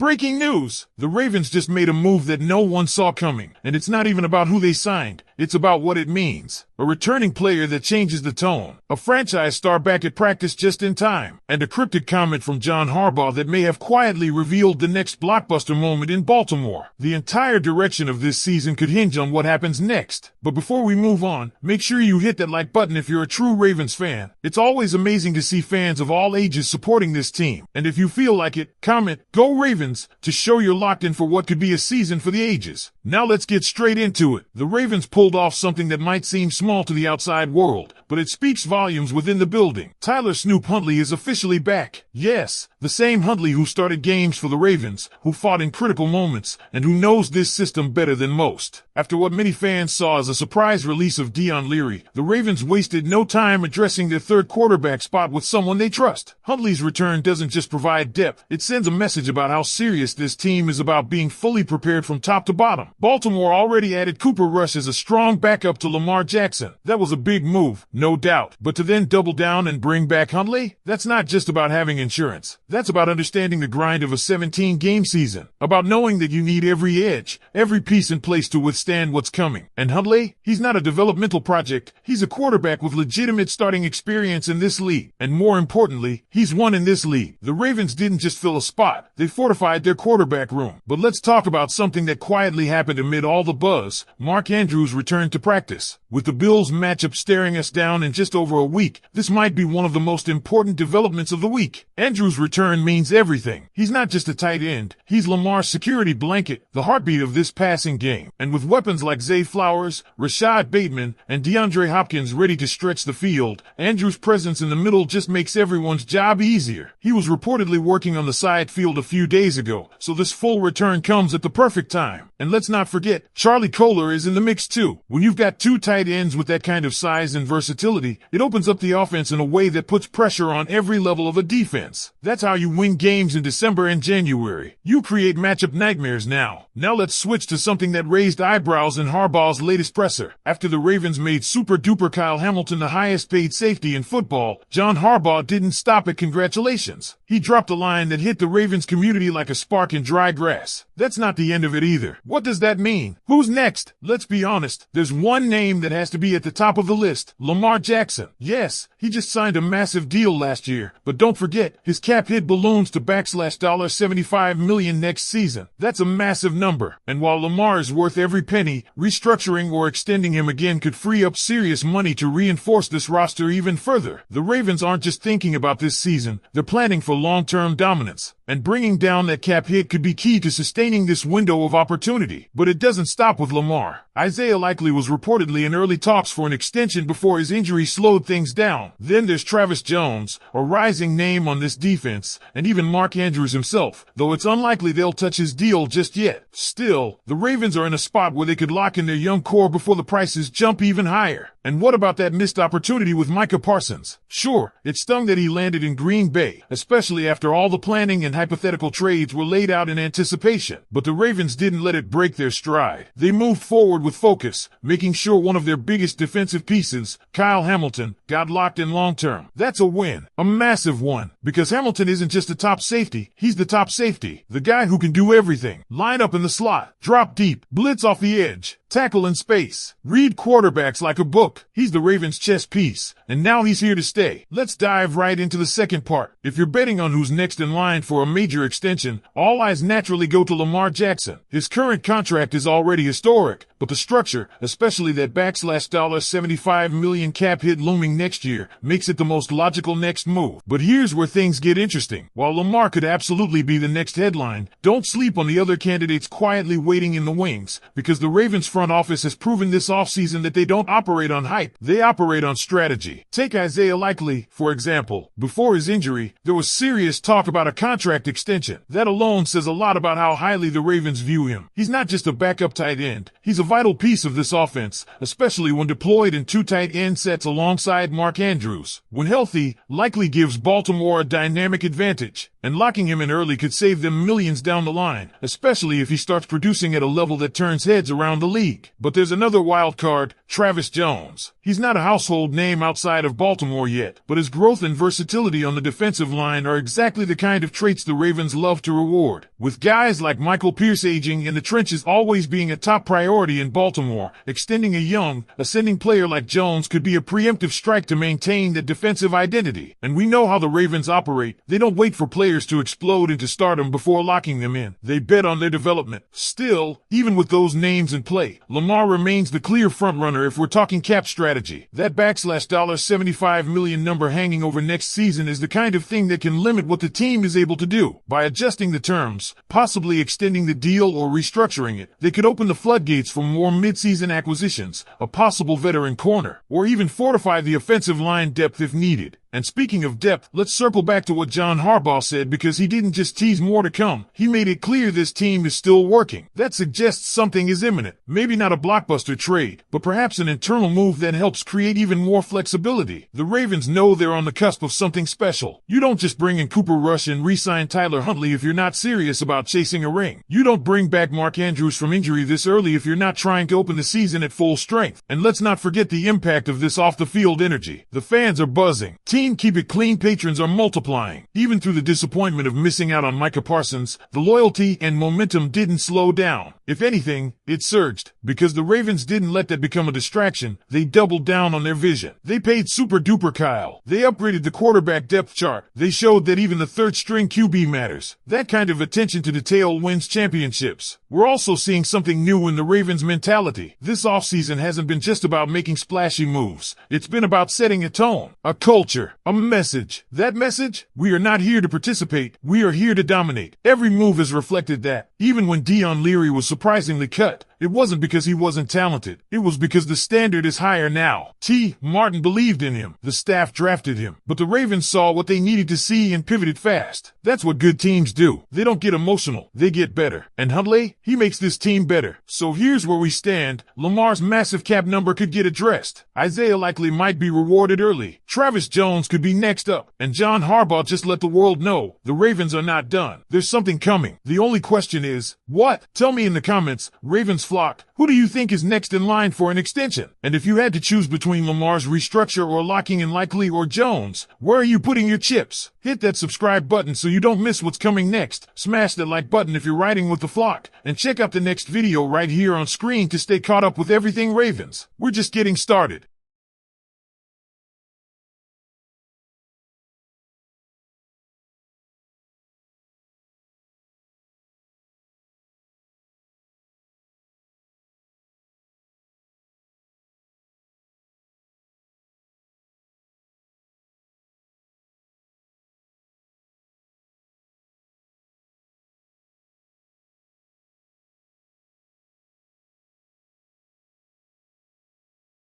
Breaking news! The Ravens just made a move that no one saw coming, and it's not even about who they signed. It's about what it means. A returning player that changes the tone. A franchise star back at practice just in time. And a cryptic comment from John Harbaugh that may have quietly revealed the next blockbuster moment in Baltimore. The entire direction of this season could hinge on what happens next. But before we move on, make sure you hit that like button if you're a true Ravens fan. It's always amazing to see fans of all ages supporting this team. And if you feel like it, comment, "Go Ravens," to show you're locked in for what could be a season for the ages. Now let's get straight into it. The Ravens pulled off something that might seem small to the outside world, but it speaks volumes within the building. Tyler "Snoop" Huntley is officially back. Yes, the same Huntley who started games for the Ravens, who fought in critical moments, and who knows this system better than most. After what many fans saw as a surprise release of Dion Leary, the Ravens wasted no time addressing their third quarterback spot with someone they trust. Huntley's return doesn't just provide depth, it sends a message about how serious this team is about being fully prepared from top to bottom. Baltimore already added Cooper Rush as a strong backup to Lamar Jackson. That was a big move, no doubt. But to then double down and bring back Huntley? That's not just about having insurance. That's about understanding the grind of a 17-game season. About knowing that you need every edge, every piece in place to withstand what's coming. And Huntley? He's not a developmental project. He's a quarterback with legitimate starting experience in this league. And more importantly, he's won in this league. The Ravens didn't just fill a spot. They fortified their quarterback room. But let's talk about something that quietly happened amid all the buzz. Mark Andrews returned to practice. With the Bills matchup staring us down in just over a week, this might be one of the most important developments of the week. Andrews' return means everything. He's not just a tight end. He's Lamar's security blanket, the heartbeat of this passing game. And with weapons like Zay Flowers, Rashad Bateman, and DeAndre Hopkins ready to stretch the field, Andrews' presence in the middle just makes everyone's job easier. He was reportedly working on the side field a few days ago, so this full return comes at the perfect time. And let's not forget, Charlie Kolar is in the mix too. When you've got two tight ends with that kind of size and versatility, it opens up the offense in a way that puts pressure on every level of a defense. That's how you win games in December and January. You create matchup nightmares now. Now let's switch to something that raised eyebrows in Harbaugh's latest presser. After the Ravens made super-duper Kyle Hamilton the highest paid safety in football, John Harbaugh didn't stop at congratulations. He dropped a line that hit the Ravens community like a spark in dry grass. That's not the end of it either. What does that mean? Who's next? Let's be honest. There's one name that has to be at the top of the list. Lamar Jackson. Yes, he just signed a massive deal last year. But don't forget, his cap hit balloons to $75 million next season. That's a massive number. And while Lamar is worth every penny, restructuring or extending him again could free up serious money to reinforce this roster even further. The Ravens aren't just thinking about this season. They're planning for long-term dominance. And bringing down that cap hit could be key to sustaining this window of opportunity. But it doesn't stop with Lamar. Isaiah Likely was reportedly in early talks for an extension before his injury slowed things down. Then there's Travis Jones, a rising name on this defense, and even Mark Andrews himself, though it's unlikely they'll touch his deal just yet. Still, the Ravens are in a spot where they could lock in their young core before the prices jump even higher. And what about that missed opportunity with Micah Parsons? Sure, it stung that he landed in Green Bay, especially after all the planning and hypothetical trades were laid out in anticipation. But the Ravens didn't let it break their stride. They moved forward with focus, making sure one of their biggest defensive pieces, Kyle Hamilton, got locked in long term. That's a win, a massive one, because Hamilton isn't just a top safety, he's the top safety, the guy who can do everything. Line up in the slot, drop deep, blitz off the edge, tackle in space, read quarterbacks like a book. He's the Ravens' chess piece, and now he's here to stay. Let's dive right into the second part. If you're betting on who's next in line for a major extension, all eyes naturally go to Lamar Jackson. His current contract is already historic, but the structure, especially that $75 million cap hit looming next year, makes it the most logical next move. But here's where things get interesting. While Lamar could absolutely be the next headline, don't sleep on the other candidates quietly waiting in the wings, because the Ravens front office has proven this offseason that they don't operate on hype, they operate on strategy. Take Isaiah Likely, for example. Before his injury, there was serious talk about a contract extension. That alone says a lot about how highly the Ravens view him. He's not just a backup tight end, he's a vital piece of this offense, especially when deployed in two tight end sets alongside Mark Andrews. When healthy, Likely gives Baltimore a dynamic advantage, and locking him in early could save them millions down the line, especially if he starts producing at a level that turns heads around the league. But there's another wild card, Travis Jones. He's not a household name outside of Baltimore yet, but his growth and versatility on the defensive line are exactly the kind of traits the Ravens love to reward. With guys like Michael Pierce aging and the trenches always being a top priority in Baltimore, extending a young, ascending player like Jones could be a preemptive strike to maintain that defensive identity. And we know how the Ravens operate. They don't wait for players to explode into stardom before locking them in. They bet on their development. Still, even with those names in play, Lamar remains the clear frontrunner if we're talking cap strategy. That $75 million number hanging over next season is the kind of thing that can limit what the team is able to do. By adjusting the terms, possibly extending the deal or restructuring it, they could open the floodgates for more mid-season acquisitions, a possible veteran corner, or even fortify the offensive line depth if needed. And speaking of depth, let's circle back to what John Harbaugh said, because he didn't just tease more to come. He made it clear this team is still working. That suggests something is imminent. Maybe not a blockbuster trade, but perhaps an internal move that helps create even more flexibility. The Ravens know they're on the cusp of something special. You don't just bring in Cooper Rush and re-sign Tyler Huntley if you're not serious about chasing a ring. You don't bring back Mark Andrews from injury this early if you're not trying to open the season at full strength. And let's not forget the impact of this off-the-field energy. The fans are buzzing. Keep it clean patrons are multiplying. Even through the disappointment of missing out on Micah Parsons, the loyalty and momentum didn't slow down. If anything, it surged, because the Ravens didn't let that become a distraction. They doubled down on their vision. They paid super duper Kyle. They upgraded the quarterback depth chart. They showed that even the third string QB matters. That kind of attention to detail wins championships. We're also seeing something new in the Ravens mentality. This offseason hasn't been just about making splashy moves. It's been about setting a tone, a culture, a message. That message? We are not here to participate. We are here to dominate. Every move has reflected that. Even when Dion Leary was surprisingly cut, it wasn't because he wasn't talented. It was because the standard is higher now. Martin believed in him. The staff drafted him. But the Ravens saw what they needed to see and pivoted fast. That's what good teams do. They don't get emotional. They get better. And Huntley, he makes this team better. So here's where we stand. Lamar's massive cap number could get addressed. Isaiah likely might be rewarded early. Travis Jones could be next up. And John Harbaugh just let the world know the Ravens are not done. There's something coming. The only question is, what? Tell me in the comments. Ravens flock, who do you think is next in line for an extension? And if you had to choose between Lamar's restructure or locking in Likely or Jones, where are you putting your chips? Hit that subscribe button so you don't miss what's coming next. Smash that like button if you're riding with the flock. And check out the next video right here on screen to stay caught up with everything Ravens. We're just getting started.